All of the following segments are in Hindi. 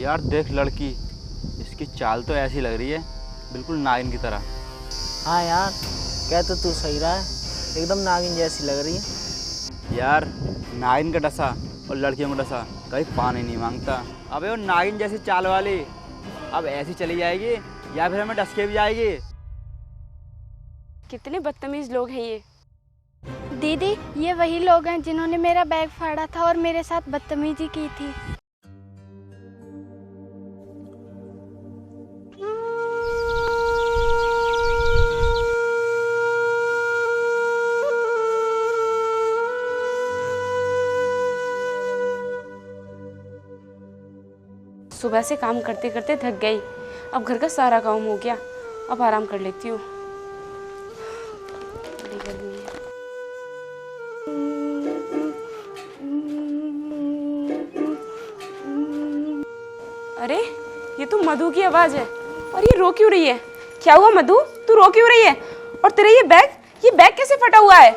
यार देख लड़की, इसकी चाल तो ऐसी लग रही है बिल्कुल नागिन की तरह। हाँ यार, कह तो तू सही रहा है, एकदम नागिन जैसी लग रही है। यार नागिन का डसा और लड़कियों का डसा कभी पानी नहीं मांगता। अबे वो नागिन जैसी चाल वाली अब ऐसी चली जाएगी या फिर हमें डस के भी जाएगी। कितने बदतमीज लोग हैं ये। दीदी, ये वही लोग हैं जिन्होंने मेरा बैग फाड़ा था और मेरे साथ बदतमीजी की थी। सुबह से काम करते करते थक गई, अब घर का सारा काम हो गया, अब आराम कर लेती हूँ। बड़ी गर्मी है। अरे ये तो मधु की आवाज है, और ये रो क्यों रही है? क्या हुआ मधु, तू रो क्यों रही है? और तेरा ये बैग कैसे फटा हुआ है?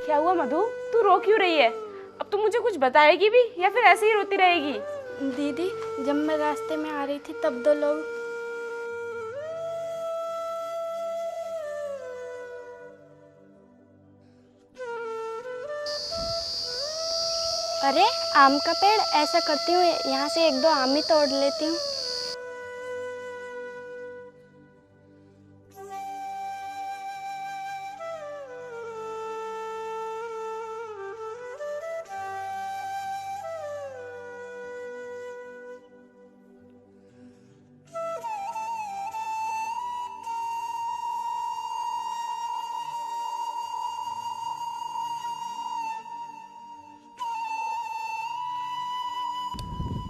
क्या हुआ मधु, तू रो क्यों रही है? अब तू मुझे कुछ बताएगी भी या फिर ऐसे ही रोती रहेगी? दीदी, जब मैं रास्ते में आ रही थी तब दो लोग अरे आम का पेड़, ऐसा करती हूँ यहाँ से एक दो आम ही तोड़ लेती हूँ।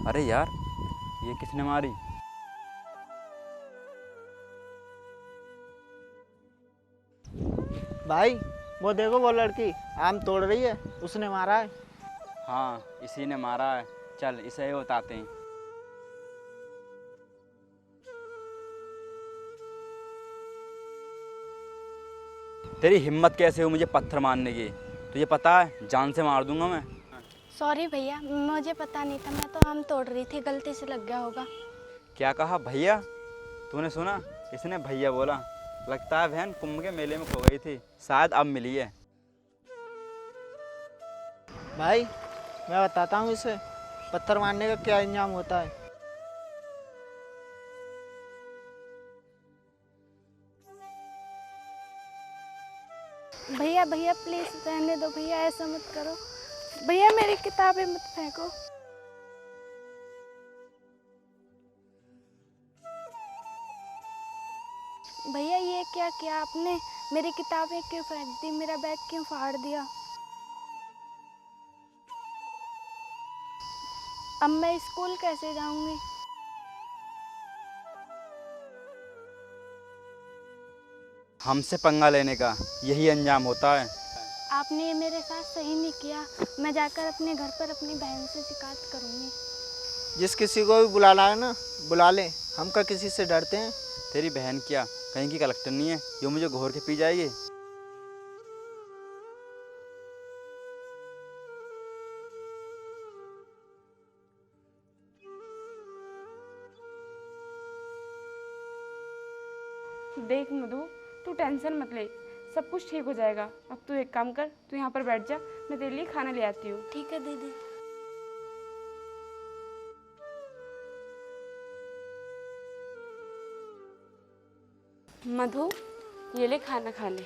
अरे यार ये किसने मारी? भाई, वो देखो, वो लड़की आम तोड़ रही है, उसने मारा है। हाँ इसी ने मारा है, चल इसे ही बताते हैं। तेरी हिम्मत कैसे हुई मुझे पत्थर मारने की? तुझे पता है जान से मार दूंगा मैं। सॉरी भैया, मुझे पता नहीं था, मैं तो आम तोड़ रही थी, गलती से लग गया होगा। क्या कहा भैया? तूने सुना? इसने भैया बोला। लगता है बहन कुंभ के मेले में खो गई थी, शायद अब मिली है। भाई, मैं बताता हूँ इसे पत्थर मारने का क्या इंजाम होता है। भैया भैया प्लीज रहने दो भैया, ऐसा मत करो भैया, मेरी किताबें मत फेंको। भैया ये क्या किया आपने? मेरी किताबें क्यों फेंक दी? मेरा बैग क्यों फाड़ दिया? अब मैं स्कूल कैसे जाऊंगी? हमसे पंगा लेने का यही अंजाम होता है। आपने ये मेरे साथ सही नहीं किया, मैं जाकर अपने घर पर अपनी बहन से शिकायत करूंगी। जिस किसी को भी बुलाना है ना, बुला ले, हम का किसी से डरते हैं? तेरी बहन क्या कहीं की कलेक्टर नहीं है जो मुझे घोर के पी जाएगी? देख मधु, तू टेंशन मत ले, सब कुछ ठीक हो जाएगा। अब तू एक काम कर, तू यहाँ पर बैठ जा, मैं तेरे लिए खाना ले आती हूँ। ठीक है दीदी। मधु, ये ले खाना खा ले।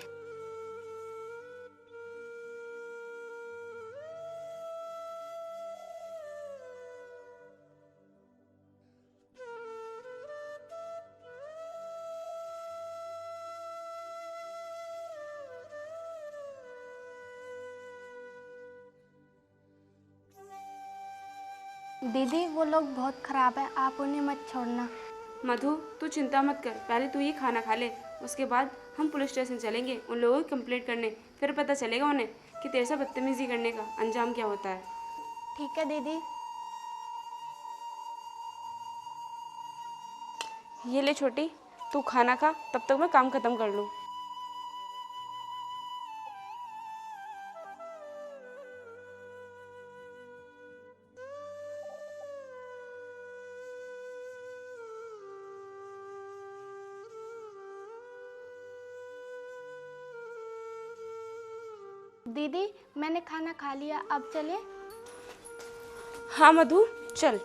दीदी, वो लोग बहुत खराब है, आप उन्हें मत छोड़ना। मधु, तू चिंता मत कर, पहले तू ये खाना खा ले, उसके बाद हम पुलिस स्टेशन चलेंगे उन लोगों की कंप्लेंट करने। फिर पता चलेगा उन्हें कि तेरे से बदतमीजी करने का अंजाम क्या होता है। ठीक है दीदी। ये ले छोटी, तू खाना खा, तब तक मैं काम खत्म कर लूँ। दीदी मैंने खाना खा लिया, अब चले? हाँ मधु चल।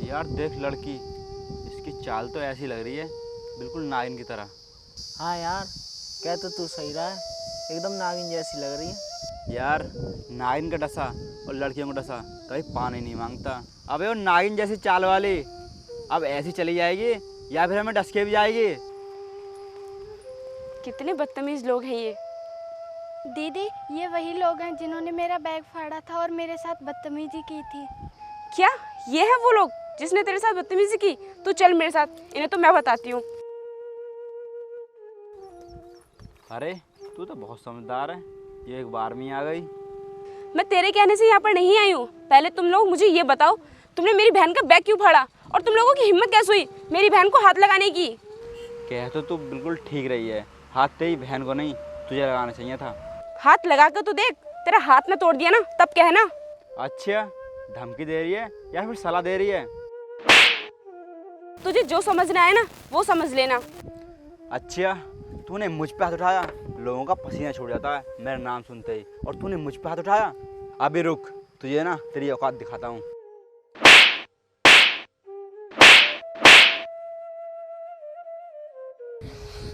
यार देख लड़की, इसकी चाल तो ऐसी लग रही है बिल्कुल नागिन की तरह। हाँ यार, कह तो तू सही रहा है, एकदम नागिन जैसी लग रही है। यार नागिन का डसा और लड़कियों का डसा कभी पानी नहीं मांगता। अबे वो नागिन जैसी चाल वाली अब ऐसी चली जाएगी या फिर हमें डस के भी जाएगी। कितने बदतमीज लोग हैं ये। दीदी ये वही लोग हैं जिन्होंने मेरा बैग फाड़ा था और मेरे साथ बदतमीजी की थी। क्या ये है वो लोग जिसने तेरे साथ बदतमीजी की? तू चल मेरे साथ, इन्हें तो मैं बताती हूँ। अरे तू तो बहुत समझदार है, ये एक बार में ही आ गई। मैं तेरे कहने से यहाँ पर नहीं आई हूँ। पहले तुम लोग मुझे ये बताओ, तुमने मेरी बहन का बैग क्यों फाड़ा और तुम लोगों की हिम्मत कैसे हुई मेरी बहन को हाथ लगाने की? कह तो तू बिल्कुल ठीक रही है, हाथ तेरी बहन को नहीं तुझे लगाना चाहिए था। हाथ लगा कर तो देख, तेरा हाथ ना तोड़ दिया ना तब कहना। अच्छा, धमकी दे रही है या फिर सलाह दे रही है? तुझे जो समझना है ना वो समझ लेना। अच्छा, तूने मुझ पे हाथ उठाया, लोगों का पसीना छूट जाता है मेरा नाम सुनते ही, और तूने मुझ पे हाथ उठाया। अभी रुक, तुझे ना तेरी औकात दिखाता हूँ।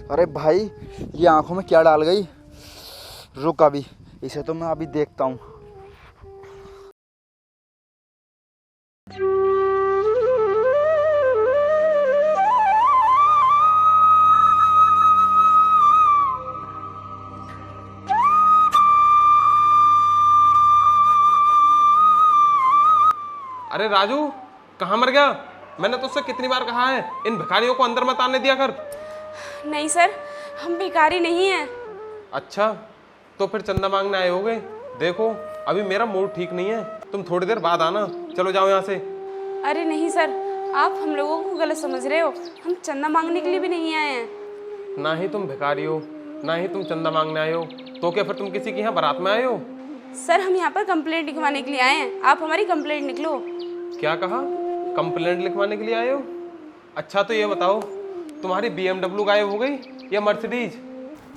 अरे भाई, ये आंखों में क्या डाल गई? रुक अभी, इसे तो मैं अभी देखता हूँ। अरे राजू, कहाँ मर गया? मैंने तुझसे कितनी बार कहा है इन भिखारियों को अंदर मत आने दिया कर। नहीं सर, हम भिखारी नहीं हैं। अच्छा, तो फिर चंदा मांगने आए होगे। देखो अभी मेरा मूड ठीक नहीं है, तुम थोड़ी देर बाद आना। चलो जाओ यहाँ से। अरे नहीं सर, आप हम लोगों को गलत समझ रहे हो। हम चंदा मांगने के लिए भी नहीं आए हैं। ना ही तुम भिखारी हो, ना ही तुम चंदा मांगने आए हो, तो क्या फिर तुम किसी के यहाँ बारात में आए हो? सर हम यहाँ पर कंप्लेंट लिखवाने के लिए आए हैं, आप हमारी कंप्लेंट निकलो। क्या कहा? कंप्लेंट लिखवाने के लिए आए हो? अच्छा तो ये बताओ, तुम्हारी BMW गायब हो गई या मर्सिडीज?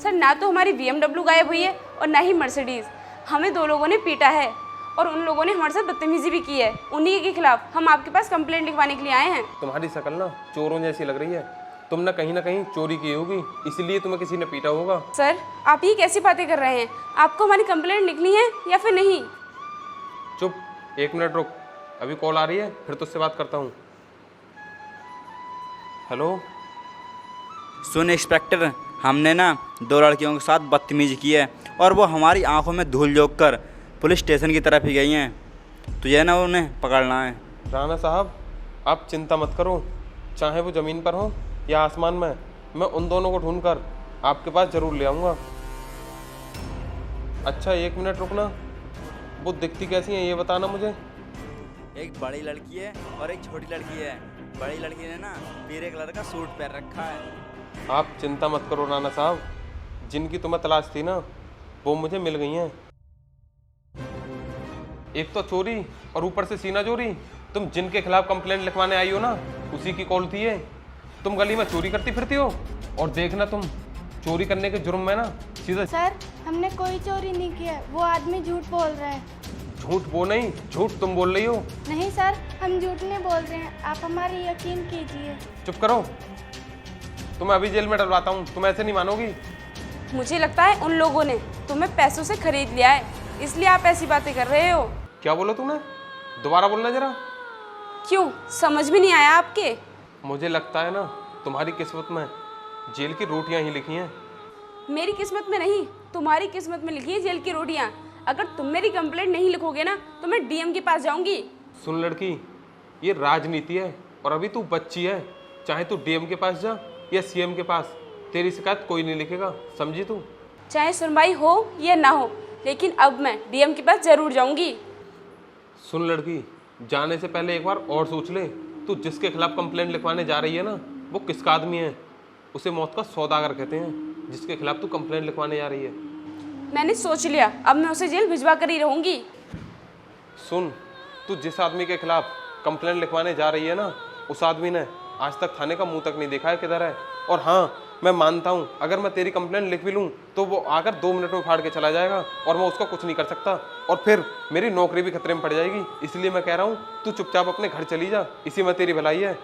सर ना तो हमारी BMW गायब हुई है और ना ही मर्सिडीज। हमें दो लोगों ने पीटा है और उन लोगों ने हमारे साथ बदतमीजी भी की है। उन्हीं के खिलाफ हम आपके पास कंप्लेंट लिखवाने के लिए आए हैं। तुम्हारी शक्ल ना चोरों जैसी लग रही है। तुमने कहीं ना कहीं चोरी की होगी, इसलिए तुम्हें किसी ने पीटा होगा। सर आप ये कैसी बातें कर रहे हैं? आपको हमारी कंप्लेंट लिखनी है या फिर नहीं? चुप, 1 मिनट रुक, अभी कॉल आ रही है, फिर तुझसे बात करता हूँ। हेलो। सुन इंस्पेक्टर, हमने ना 2 लड़कियों के साथ बदतमीजी की है और वो हमारी आंखों में धूल झोंक कर पुलिस स्टेशन की तरफ ही गई हैं। तुझे ना उन्हें पकड़ना है। राणा साहब, आप चिंता मत करो, चाहे वो ज़मीन पर हो या आसमान में, मैं उन दोनों को ढूंढकर आपके पास ज़रूर ले आऊँगा। अच्छा 1 मिनट रुकना, वो दिखती कैसी हैं ये बताना मुझे। एक बड़ी लड़की है और एक छोटी लड़की है। बड़ी लड़की ने ना पीले कलर का सूट पहन रखा है। आप चिंता मत करो राणा साहब, जिनकी तुम्हें तलाश थी ना वो मुझे मिल गई हैं। एक तो चोरी और ऊपर से सीना चोरी। तुम जिनके खिलाफ कंप्लेंट लिखवाने आई हो ना, उसी की कॉल थी ये। तुम गली में चोरी करती फिरती हो और देखना तुम चोरी करने के जुर्म में ना सीधा। सर हमने कोई चोरी नहीं किया, वो आदमी झूठ बोल रहा है। झूठ वो नहीं, झूठ तुम बोल रही हो। नहीं सर, हम झूठ नहीं बोल रहे हैं, आप हमारी यकीन कीजिए। चुप करो, तुम्हें अभी जेल में डलवाता हूँ, तुम ऐसे नहीं मानोगी। मुझे लगता है उन लोगों ने तुम्हें पैसों से खरीद लिया है, इसलिए आप ऐसी बातें कर रहे हो। क्या बोला तूने? दोबारा बोलना जरा। क्यों, समझ में नहीं आया आपके? मुझे लगता है ना तुम्हारी किस्मत में जेल की रोटियां ही लिखी हैं। मेरी किस्मत में नहीं, तुम्हारी किस्मत में लिखी है जेल की रोटियां। अगर तुम मेरी कंप्लेंट नहीं लिखोगे ना तो मैं डीएम के पास जाऊंगी। सुन लड़की, ये राजनीति है और अभी तू बच्ची है। चाहे तू डीएम के पास जा या सीएम के पास, तेरी शिकायत कोई नहीं लिखेगा, समझी तू? चाहे सुनवाई हो या ना हो, लेकिन अब मैं डीएम के पास जरूर जाऊंगी। सुन लड़की, जाने से पहले एक बार और सोच ले, तू जिसके खिलाफ कंप्लेंट लिखवाने जा रही है ना वो किसका आदमी है। उसे मौत का सौदागर कहते हैं, जिसके खिलाफ तू कंप्लेंट लिखवाने जा रही है। मैंने सोच लिया, अब मैं उसे जेल भिजवा कर ही रहूंगी। सुन, तू जिस आदमी के खिलाफ कंप्लेंट लिखवाने जा रही है ना, उस आदमी ने आज तक थाने का मुंह तक नहीं देखा है किधर है। और हाँ, मैं मानता हूँ अगर मैं तेरी कंप्लेंट लिख भी लूँ तो वो आकर 2 मिनट में फाड़ के चला जाएगा और मैं उसका कुछ नहीं कर सकता, और फिर मेरी नौकरी भी खतरे में पड़ जाएगी। इसलिए मैं कह रहा हूँ तू चुपचाप अपने घर चली जा, इसी में तेरी भलाई है।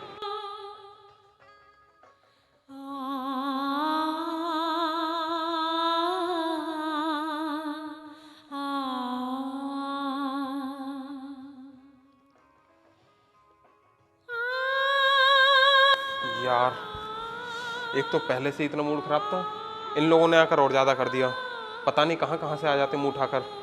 यार, एक तो पहले से इतना मूड खराब था, इन लोगों ने आकर और ज्यादा कर दिया। पता नहीं कहाँ कहाँ से आ जाते मुंह उठाकर।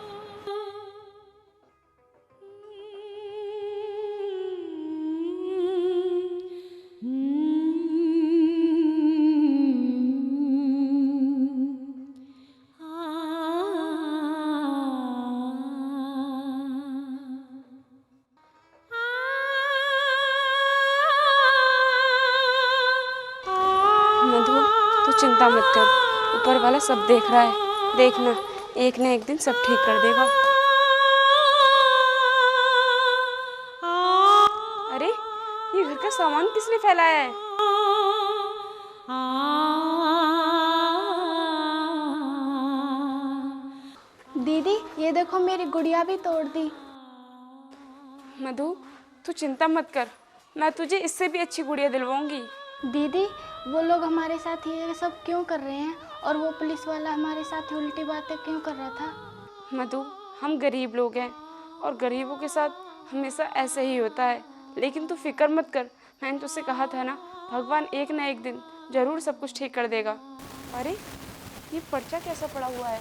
मधु, तू चिंता मत कर, ऊपर वाला सब देख रहा है। देखना, एक ना एक दिन सब ठीक कर देगा। अरे, ये घर का सामान किसने फैलाया है? दीदी ये देखो मेरी गुड़िया भी तोड़ दी। मधु, तू चिंता मत कर, मैं तुझे इससे भी अच्छी गुड़िया दिलवाऊंगी। दीदी वो लोग हमारे साथ ये सब क्यों कर रहे हैं, और वो पुलिस वाला हमारे साथ उल्टी बातें क्यों कर रहा था? मधु, हम गरीब लोग हैं और गरीबों के साथ हमेशा ऐसे ही होता है। लेकिन तू फिक्र मत कर, मैंने तुझसे कहा था ना, भगवान एक ना एक दिन जरूर सब कुछ ठीक कर देगा। अरे, ये पर्चा कैसा पड़ा हुआ है?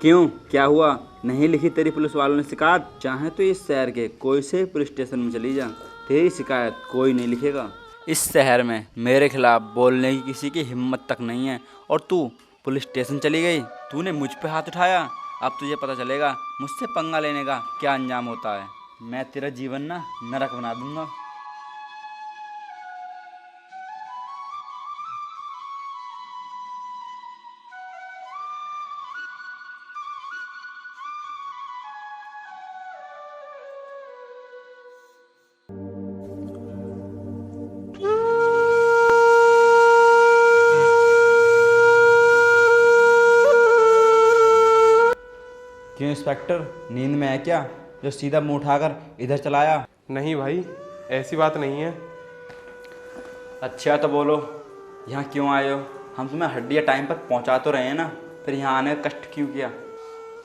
क्यों, क्या हुआ? नहीं लिखी तेरी पुलिस वालों ने शिकायत? चाहे तो इस शहर के कोई से पुलिस स्टेशन में चली जा, तेरी शिकायत कोई नहीं लिखेगा। इस शहर में मेरे खिलाफ बोलने की किसी की हिम्मत तक नहीं है, और तू पुलिस स्टेशन चली गई। तूने मुझ पे हाथ उठाया, अब तुझे पता चलेगा मुझसे पंगा लेने का क्या अंजाम होता है। मैं तेरा जीवन ना नरक बना दूंगा। क्यों इंस्पेक्टर, नींद में है क्या जो सीधा मुंह उठाकर इधर चलाया? नहीं भाई, ऐसी बात नहीं है। अच्छा तो बोलो, यहाँ क्यों आए हो? हम तुम्हें हड्डियाँ टाइम पर पहुँचा तो रहे हैं ना, फिर यहाँ आने का कष्ट क्यों किया?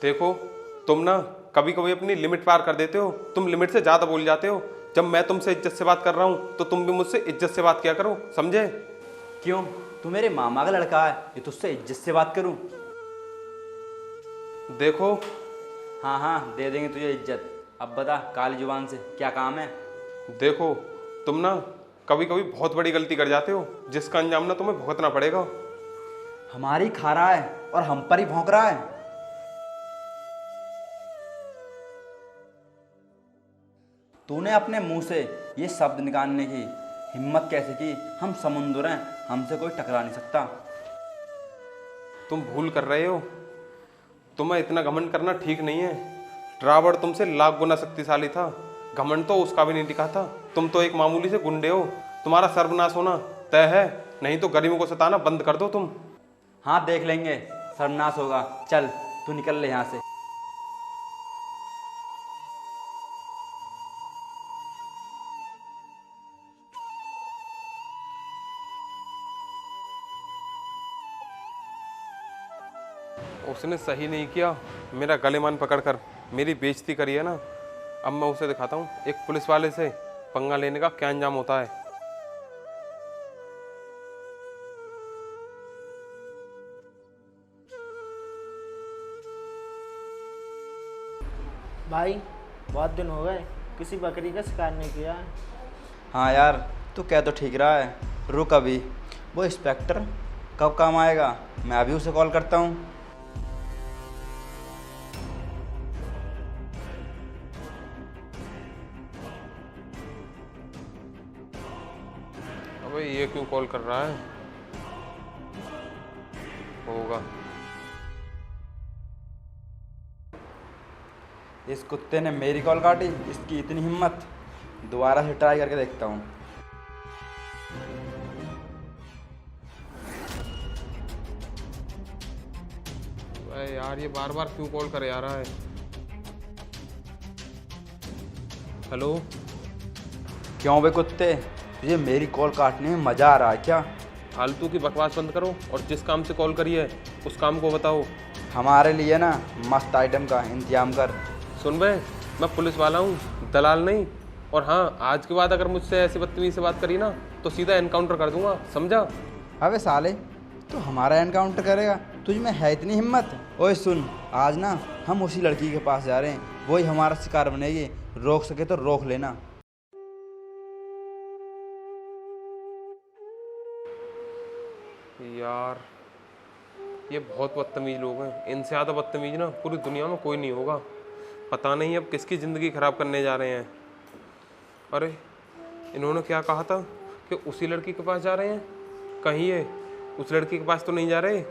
देखो, तुम ना कभी कभी अपनी लिमिट पार कर देते हो। तुम लिमिट से ज़्यादा बोल जाते हो। जब मैं तुमसे इज्जत से बात कर रहा हूँ तो तुम भी मुझसे इज्जत से बात किया करो, समझे? क्यों, तू मेरे मामा का लड़का है, ये तुझसे इज्जत से बात करूँ? देखो, हाँ हाँ, दे देंगे तुझे इज्जत। अब बता, काली जुबान से क्या काम है? देखो, तुम ना कभी कभी बहुत बड़ी गलती कर जाते हो, जिसका अंजाम ना तुम्हें भुगतना पड़ेगा। हमारी खा रहा है और हम पर ही भौंक रहा है। तूने अपने मुंह से ये शब्द निकालने की हिम्मत कैसे की? हम समुंदर हैं, हमसे कोई टकरा नहीं सकता। तुम भूल कर रहे हो। तुम्हें इतना घमंड करना ठीक नहीं है। रावण तुमसे लाख गुना शक्तिशाली था, घमंड तो उसका भी नहीं दिखा था। तुम तो एक मामूली से गुंडे हो, तुम्हारा सर्वनाश होना तय है। नहीं तो गरीबों को सताना बंद कर दो तुम। हाँ, देख लेंगे, सर्वनाश होगा। चल तू निकल ले यहाँ से। उसने सही नहीं किया, मेरा गलेमान पकड़कर मेरी बेइज्जती करी है ना। अब मैं उसे दिखाता हूँ एक पुलिस वाले से पंगा लेने का क्या अंजाम होता है। भाई बहुत दिन हो गए, किसी बकरी का शिकार नहीं किया। हाँ यार, तू कह तो ठीक रहा है। रुक अभी, वो इंस्पेक्टर कब काम आएगा, मैं अभी उसे कॉल करता हूँ। अबे ये क्यों कॉल कर रहा है? होगा। इस कुत्ते ने मेरी कॉल काटी, इसकी इतनी हिम्मत। दोबारा से ट्राई करके देखता हूँ। अरे यार ये बार बार क्यों कॉल करे जा रहा है? हेलो। क्यों बे कुत्ते, तुझे मेरी कॉल काटने में मजा आ रहा है क्या? फालतू की बकवास बंद करो और जिस काम से कॉल करी है उस काम को बताओ। हमारे लिए ना मस्त आइटम का इंतजाम कर। सुन बे, मैं पुलिस वाला हूँ, दलाल नहीं। और हाँ, आज के बाद अगर मुझसे ऐसी बदतमीजी से बात करी ना तो सीधा एनकाउंटर कर दूंगा, समझा? अबे साले, तू हमारा एनकाउंटर करेगा? तुझ में है इतनी हिम्मत? ओए सुन, आज ना हम उसी लड़की के पास जा रहे हैं, वही हमारा शिकार बनेगी। रोक सके तो रोक लेना। यार ये बहुत बदतमीज लोग हैं, इनसे ज़्यादा बदतमीज ना पूरी दुनिया में कोई नहीं होगा। पता नहीं अब किसकी ज़िंदगी ख़राब करने जा रहे हैं। अरे इन्होंने क्या कहा था कि उसी लड़की के पास जा रहे हैं? कहीं ये उस लड़की के पास तो नहीं जा रहे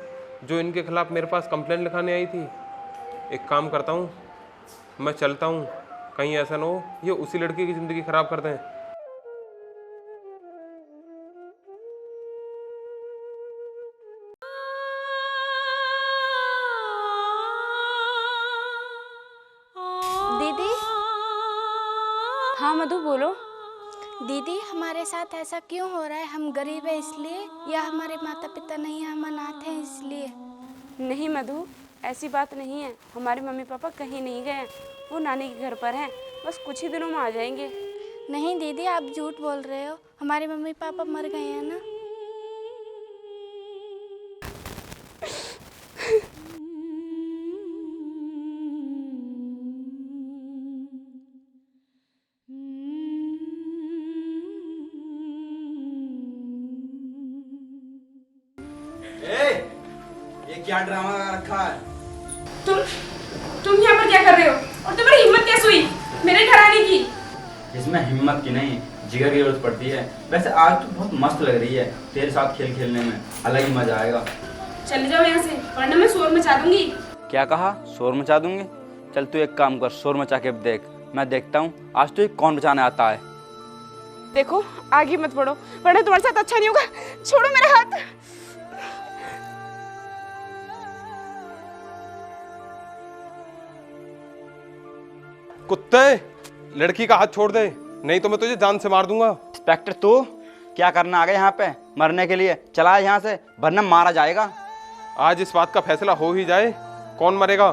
जो इनके खिलाफ मेरे पास कंप्लेंट लिखाने आई थी? एक काम करता हूँ, मैं चलता हूँ, कहीं ऐसा ना हो ये उसी लड़की की ज़िंदगी ख़राब कर दें। दीदी, हाँ मधु बोलो। दीदी हमारे साथ ऐसा क्यों हो रहा है? हम गरीब हैं इसलिए, या हमारे माता पिता नहीं हैं, हम अनाथ हैं इसलिए? नहीं मधु, ऐसी बात नहीं है। हमारे मम्मी पापा कहीं नहीं गए हैं, वो नानी के घर पर हैं। बस कुछ ही दिनों में आ जाएंगे। नहीं दीदी, आप झूठ बोल रहे हो। हमारे मम्मी पापा मर गए हैं ना। ये क्या ड्रामा रखा है? तुम यहाँ पर क्या कर रहे हो? और तुम्हारी हिम्मत कैसे हुई मेरे घर आने की? इसमें हिम्मत की नहीं, जिगर की जरूरत पड़ती है। वैसे आज तो बहुत मस्त लग रही है, तेरे साथ खेल खेलने में अलग ही मजा आएगा। चले जाओ यहाँ से, वरना मैं शोर मचा दूंगी। क्या कहा? शोर मचा दूंगी? चल तू एक काम कर, शोर मचा के देख, मैं देखता हूँ आज तो कौन बचाने आता है। देखो आगे मत बढ़ो, वरना तुम्हारे साथ अच्छा नहीं होगा। छोड़ो मेरा हाथ। कुत्ते, लड़की का हाथ छोड़ दे, नहीं तो मैं तुझे जान से मार दूंगा। इंस्पेक्टर तू क्या करना आ गया यहाँ पे? मरने के लिए? चला यहाँ से, वरना मारा जाएगा। आज इस बात का फैसला हो ही जाए, कौन मरेगा।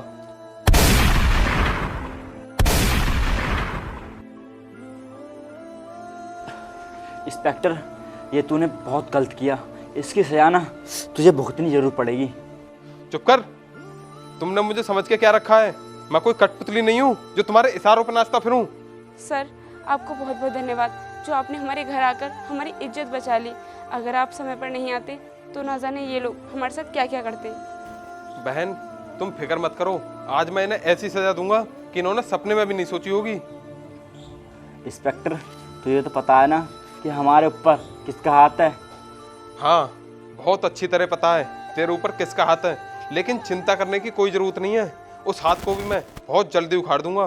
इंस्पेक्टर, ये तूने बहुत गलत किया, इसकी सजा ना तुझे भुगतनी जरूर पड़ेगी। चुप कर। तुमने मुझे समझ के क्या रखा है? मैं कोई कठपुतली नहीं हूँ जो तुम्हारे इशारों पर नाचता फिरूं। सर आपको बहुत बहुत धन्यवाद, जो आपने हमारे घर आकर हमारी इज्जत बचा ली। अगर आप समय पर नहीं आते तो ना जाने ये लोग हमारे साथ क्या क्या करते। बहन तुम फिक्र मत करो, आज मैं इन्हें ऐसी सजा दूंगा कि इन्होंने सपने में भी नहीं सोची होगी। इंस्पेक्टर, तुझे तो पता है ना कि हमारे ऊपर किसका हाथ है? हाँ, बहुत अच्छी तरह पता है तेरे ऊपर किसका हाथ है, लेकिन चिंता करने की कोई जरूरत नहीं है। उस हाथ को भी मैं बहुत जल्दी उखाड़ दूंगा।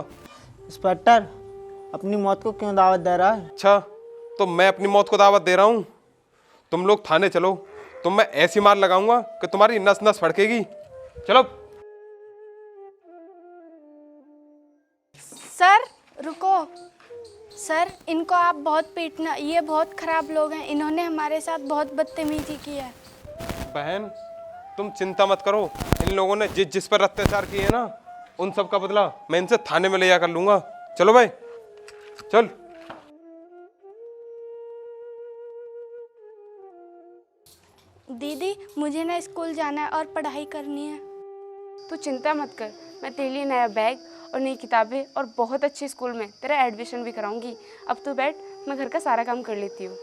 इंस्पेक्टर, अपनी मौत को क्यों दावत दे रहा है? अच्छा, तो मैं अपनी मौत को दावत दे रहा हूँ? तुम लोग थाने चलो, तुम मैं ऐसी मार लगाऊंगा कि तुम्हारी नस नस फड़केगी। चलो। सर रुको। सर इनको आप बहुत पीटना, ये बहुत खराब लोग हैं, इन्होंने हमारे साथ बहुत बदतमीजी की है। बहन तुम चिंता मत करो, इन लोगों ने जिस पर अत्याचार किए हैं ना, उन सब का बदला मैं इनसे थाने में ले जाकर लूंगा। चलो भाई चल। दीदी मुझे ना स्कूल जाना है और पढ़ाई करनी है। तू चिंता मत कर, मैं तेरे लिए नया बैग और नई किताबें और बहुत अच्छे स्कूल में तेरा एडमिशन भी कराऊंगी। अब तू बैठ, मैं घर का सारा काम कर लेती हूँ।